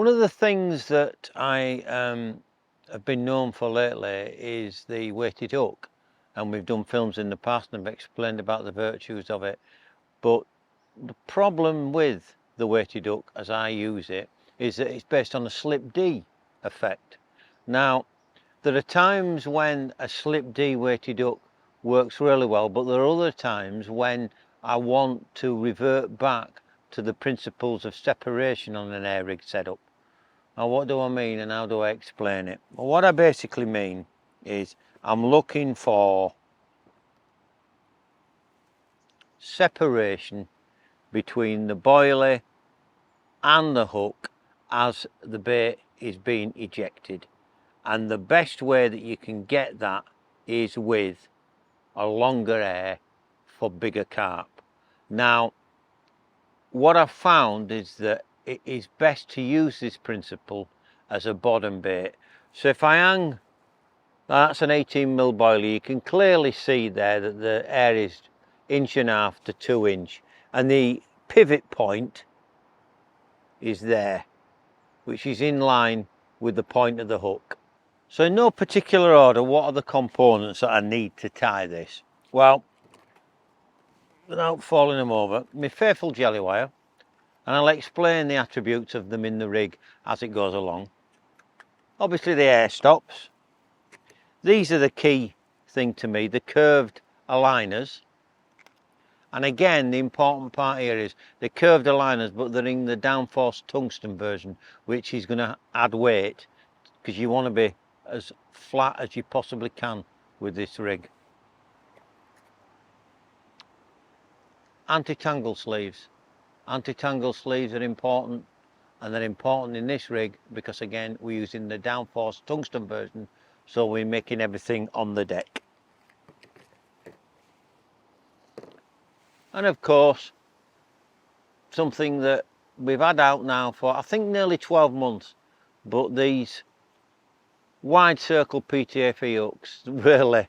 One of the things that I have been known for lately is the weighted hook, and we've done films in the past and I've explained about the virtues of it. But the problem with the weighted hook, as I use it, is that it's based on a slip D effect. Now, there are times when a slip D weighted hook works really well, but there are other times when I want to revert back to the principles of separation on an air rig setup. Now, what do I mean and how do I explain it? Well, what I basically mean is I'm looking for separation between the boilie and the hook as the bait is being ejected, and the best way that you can get that is with a longer air for bigger carp. Now, what I've found is that it is best to use this principle as a bottom bait. So if I hang, that's an 18mm boilie, you can clearly see there that the air is 1.5 to 2 inch, and the pivot point is there, which is in line with the point of the hook. So in no particular order, what are the components that I need to tie this? Well, without falling them over, my faithful jelly wire, and I'll explain the attributes of them in the rig as it goes along. Obviously the air stops. These are the key thing to me, the curved aligners. And again, the important part here is the curved aligners, but they're in the downforce tungsten version, which is going to add weight, because you want to be as flat as you possibly can with this rig. Anti-tangle sleeves. Anti-tangle sleeves are important, and they're important in this rig because again we're using the downforce tungsten version, so we're making everything on the deck. And of course, something that we've had out now for I think nearly 12 months, but these wide circle PTFE hooks, really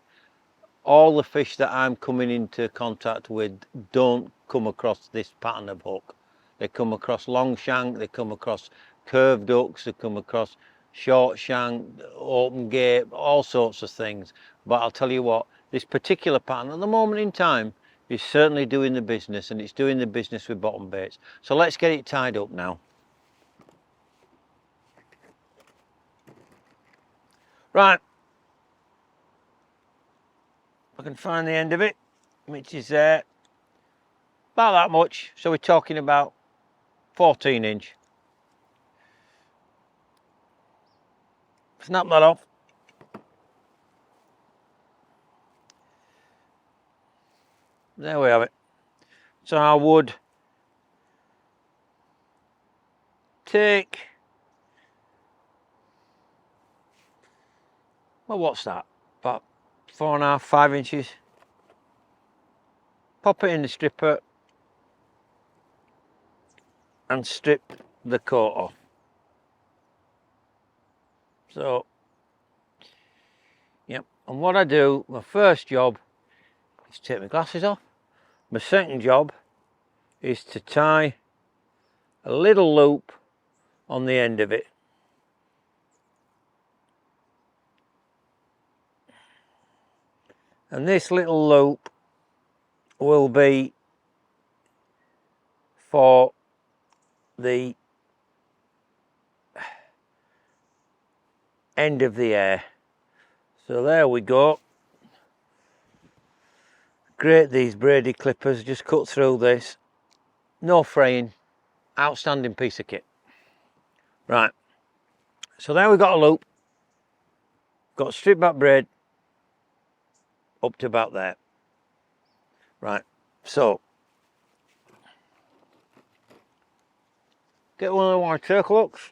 all the fish that I'm coming into contact with don't come across this pattern of hook. They come across long shank, they come across curved hooks, they come across short shank, open gape, all sorts of things. But I'll tell you what, this particular pattern at the moment in time is certainly doing the business, and it's doing the business with bottom baits. So let's get it tied up now. Right, I can find the end of it, which is about that much. So we're talking about 14 inch. Snap that off. There we have it. So I would take, well, what's that? About 4.5, 5 inches. Pop it in the stripper and strip the coat off. So, yep. And what I do, my first job is take my glasses off. My second job is to tie a little loop on the end of it. And this little loop will be for the end of the air. So there we go. Great, these braided clippers, just cut through this. No fraying. Outstanding piece of kit. Right, so there we got a loop. Got strip back braid up to about there. Right, so get one of the wide circle hooks.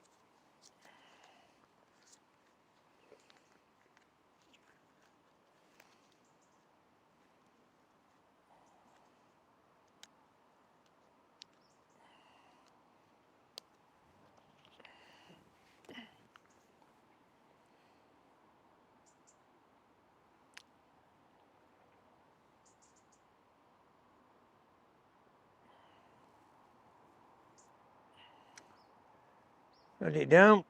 Let it down.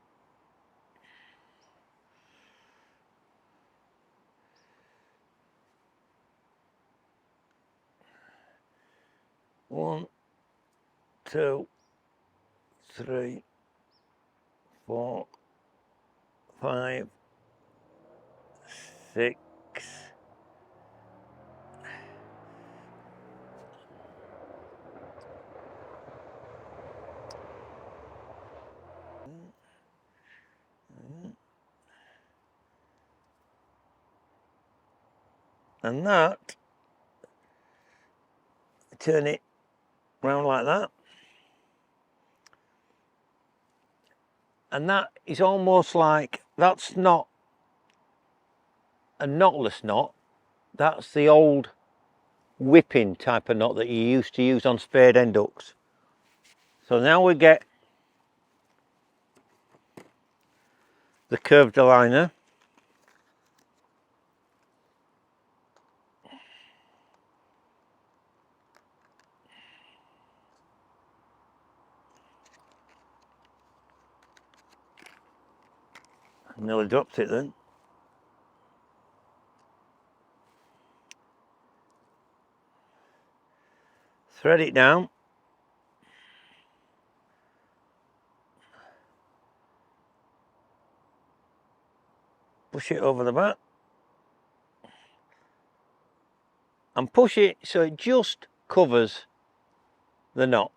One, two, three, 4, 5, 6. And that, turn it round like that. And that is almost like, that's not a knotless knot, that's the old whipping type of knot that you used to use on spade end hooks. So now we get the curved liner. Nearly dropped it then. Thread it down. Push it over the back. And push it so it just covers the knot.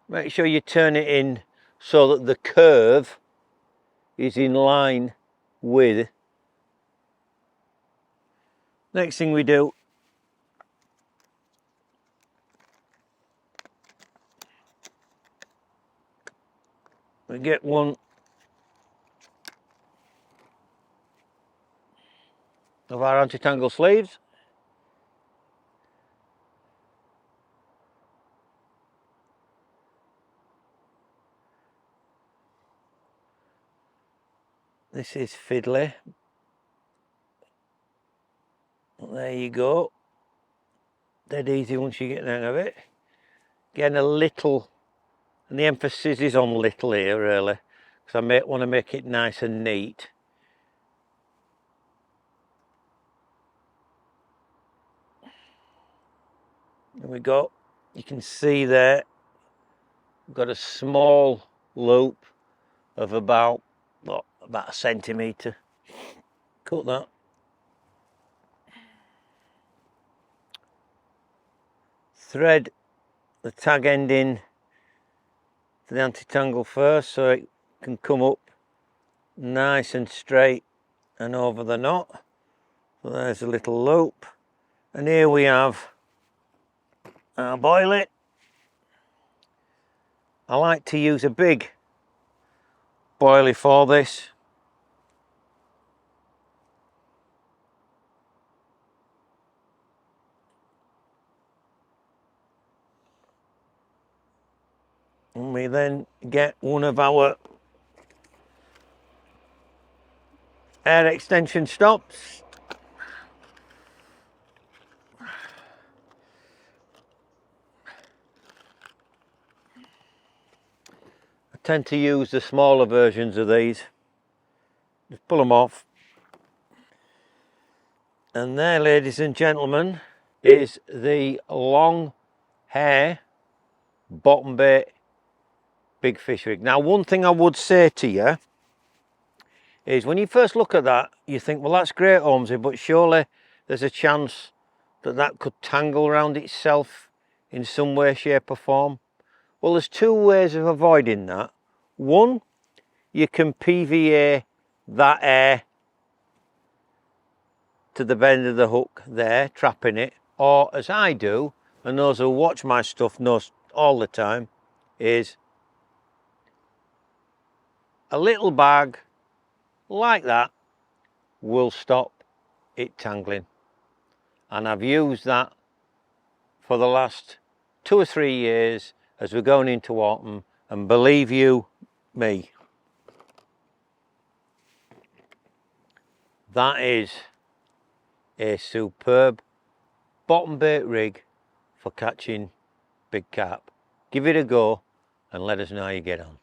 Make sure you turn it in so that the curve is in line with. Next thing we do, we get one of our anti-tangle sleeves. This is fiddly. There you go. Dead easy once you get the hang of it. Getting a little, and the emphasis is on little here really, because I want to make it nice and neat. There we go. You can see there, we've got a small loop of about a centimetre. Cut that. Thread the tag end in to the anti-tangle first so it can come up nice and straight and over the knot. So there's a little loop, and here we have our boilie. I like to use a big boilie for this. And we then get one of our air extension stops. I tend to use the smaller versions of these. Just pull them off. And there, ladies and gentlemen, is the long hair bottom bait big fish rig. Now, one thing I would say to you is when you first look at that, you think, well, that's great, Holmesy, but surely there's a chance that that could tangle around itself in some way, shape or form. Well, there's two ways of avoiding that. One, you can PVA that air to the bend of the hook there, trapping it, or as I do, and those who watch my stuff know all the time, is a little bag like that will stop it tangling. And I've used that for the last 2 or 3 years as we're going into autumn, and believe you me, that is a superb bottom bait rig for catching big carp. Give it a go and let us know how you get on.